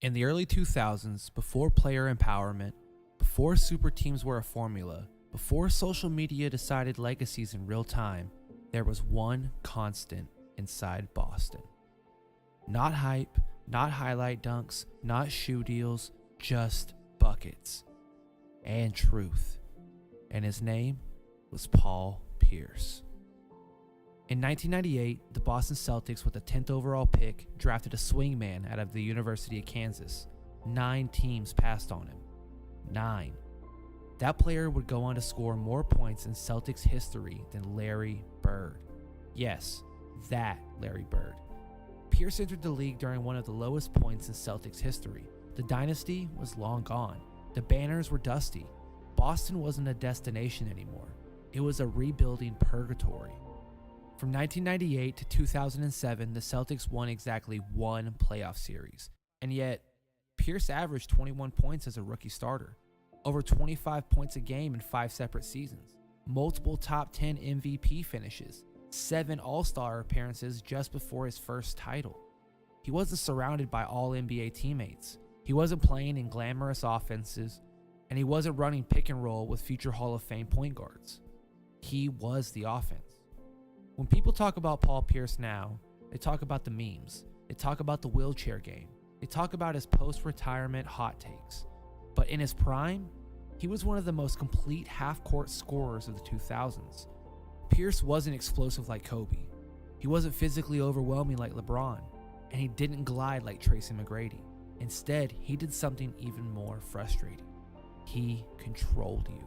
In the early 2000s, before player empowerment, before super teams were a formula, before social media decided legacies in real time, there was one constant inside Boston. Not hype, not highlight dunks, not shoe deals, just buckets and truth. And his name was Paul Pierce. In 1998, the Boston Celtics, with the 10th overall pick, drafted a swingman out of the University of Kansas. 9 teams passed on him. 9. That player would go on to score more points in Celtics history than Larry Bird. Yes, that Larry Bird. Pierce entered the league during one of the lowest points in Celtics history. The dynasty was long gone. The banners were dusty. Boston wasn't a destination anymore. It was a rebuilding purgatory. From 1998 to 2007, the Celtics won exactly one playoff series. And yet, Pierce averaged 21 points as a rookie starter, over 25 points a game in 5 separate seasons, multiple top 10 MVP finishes, 7 All-Star appearances just before his first title. He wasn't surrounded by all-NBA teammates. He wasn't playing in glamorous offenses, and he wasn't running pick and roll with future Hall of Fame point guards. He was the offense. When people talk about Paul Pierce now, they talk about the memes. They talk about the wheelchair game. They talk about his post-retirement hot takes. But in his prime, he was one of the most complete half-court scorers of the 2000s. Pierce wasn't explosive like Kobe. He wasn't physically overwhelming like LeBron. And he didn't glide like Tracy McGrady. Instead, he did something even more frustrating. He controlled you.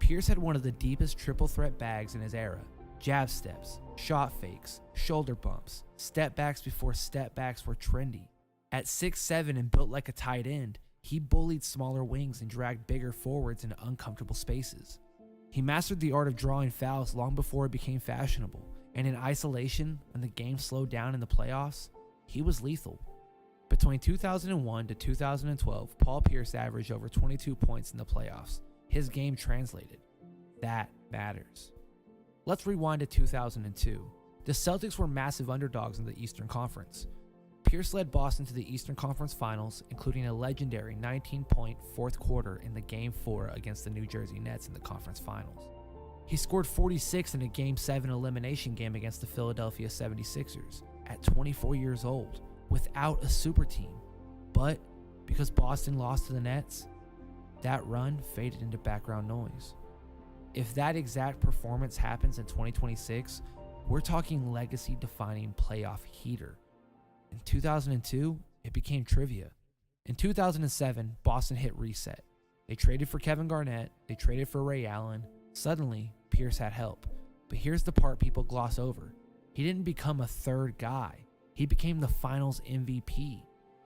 Pierce had one of the deepest triple threat bags in his era. Jab steps, shot fakes, shoulder bumps, step backs before step backs were trendy. At 6'7" and built like a tight end, he bullied smaller wings and dragged bigger forwards into uncomfortable spaces. He mastered the art of drawing fouls long before it became fashionable, and in isolation, when the game slowed down in the playoffs, he was lethal. Between 2001 to 2012, Paul Pierce averaged over 22 points in the playoffs. His game translated. That matters. Let's rewind to 2002. The Celtics were massive underdogs in the Eastern Conference. Pierce led Boston to the Eastern Conference Finals, including a legendary 19-point fourth quarter in the Game 4 against the New Jersey Nets in the conference finals. He scored 46 in a Game 7 elimination game against the Philadelphia 76ers at 24 years old, without a super team. But because Boston lost to the Nets, that run faded into background noise. If that exact performance happens in 2026, we're talking legacy-defining playoff heater. In 2002, it became trivia. In 2007, Boston hit reset. They traded for Kevin Garnett. They traded for Ray Allen. Suddenly, Pierce had help. But here's the part people gloss over. He didn't become a third guy. He became the finals MVP.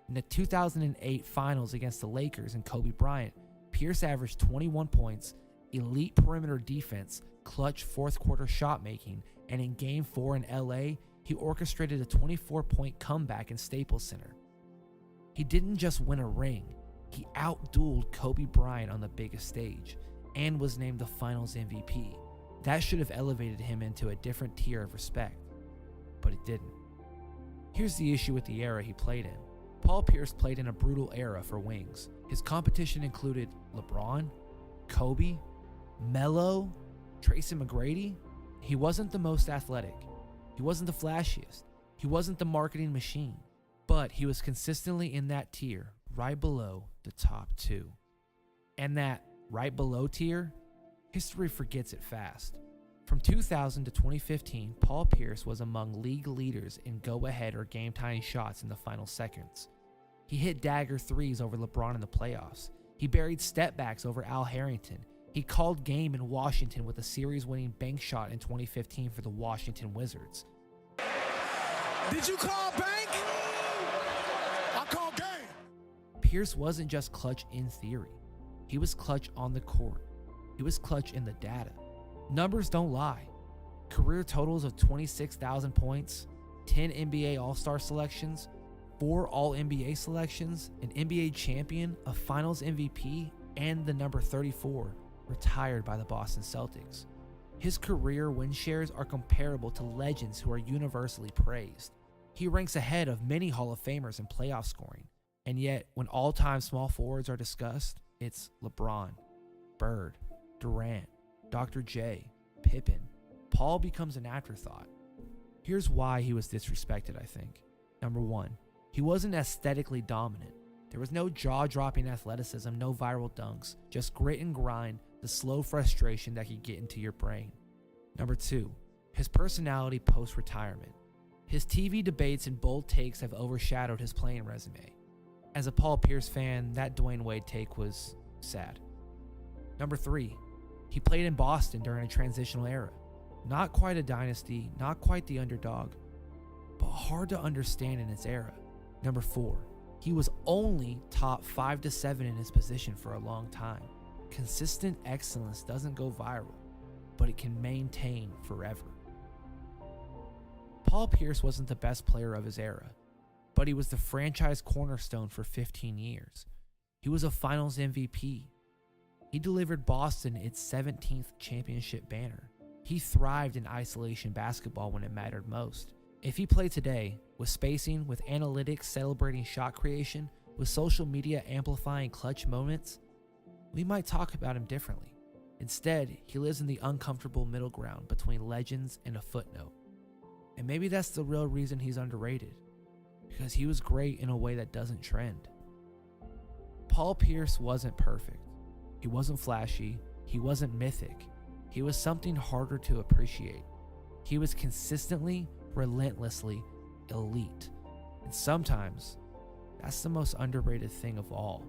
In the 2008 finals against the Lakers and Kobe Bryant, Pierce averaged 21 points, elite perimeter defense, clutch fourth quarter shot making, and in Game 4 in LA, he orchestrated a 24-point comeback in Staples Center. He didn't just win a ring, he outdueled Kobe Bryant on the biggest stage and was named the finals MVP. That should have elevated him into a different tier of respect, but it didn't. Here's the issue with the era he played in. Paul Pierce played in a brutal era for wings. His competition included LeBron, Kobe, Melo, Tracy McGrady. He wasn't the most athletic. He wasn't the flashiest. He wasn't the marketing machine. But he was consistently in that tier, right below the top 2. And that right below tier, history forgets it fast. From 2000 to 2015, Paul Pierce was among league leaders in go-ahead or game-tying shots in the final seconds. He hit dagger threes over LeBron in the playoffs. He buried step-backs over Al Harrington. He called game in Washington with a series-winning bank shot in 2015 for the Washington Wizards. Did you call bank? I called game. Pierce wasn't just clutch in theory. He was clutch on the court. He was clutch in the data. Numbers don't lie. Career totals of 26,000 points, 10 NBA All-Star selections, 4 All-NBA selections, an NBA champion, a Finals MVP, and the number 34, retired by the Boston Celtics. His career win shares are comparable to legends who are universally praised. He ranks ahead of many Hall of Famers in playoff scoring. And yet, when all-time small forwards are discussed, it's LeBron, Bird, Durant, Dr. J, Pippen. Paul becomes an afterthought. Here's why he was disrespected, I think. Number one, he wasn't aesthetically dominant. There was no jaw-dropping athleticism, no viral dunks, just grit and grind, the slow frustration that could get into your brain. Number two, his personality post-retirement. His TV debates and bold takes have overshadowed his playing resume. As a Paul Pierce fan, that Dwayne Wade take was sad. Number three, he played in Boston during a transitional era. Not quite a dynasty, not quite the underdog, but hard to understand in its era. Number four, he was only top 5 to 7 in his position for a long time. Consistent excellence doesn't go viral, but it can maintain forever. Paul Pierce wasn't the best player of his era, but he was the franchise cornerstone for 15 years. He was a finals MVP. He delivered Boston its 17th championship banner. He thrived in isolation basketball when it mattered most. If he played today, with spacing, with analytics celebrating shot creation, with social media amplifying clutch moments, we might talk about him differently. Instead, he lives in the uncomfortable middle ground between legends and a footnote. And maybe that's the real reason he's underrated, because he was great in a way that doesn't trend. Paul Pierce wasn't perfect. He wasn't flashy. He wasn't mythic. He was something harder to appreciate. He was consistently, relentlessly elite. And sometimes, that's the most underrated thing of all.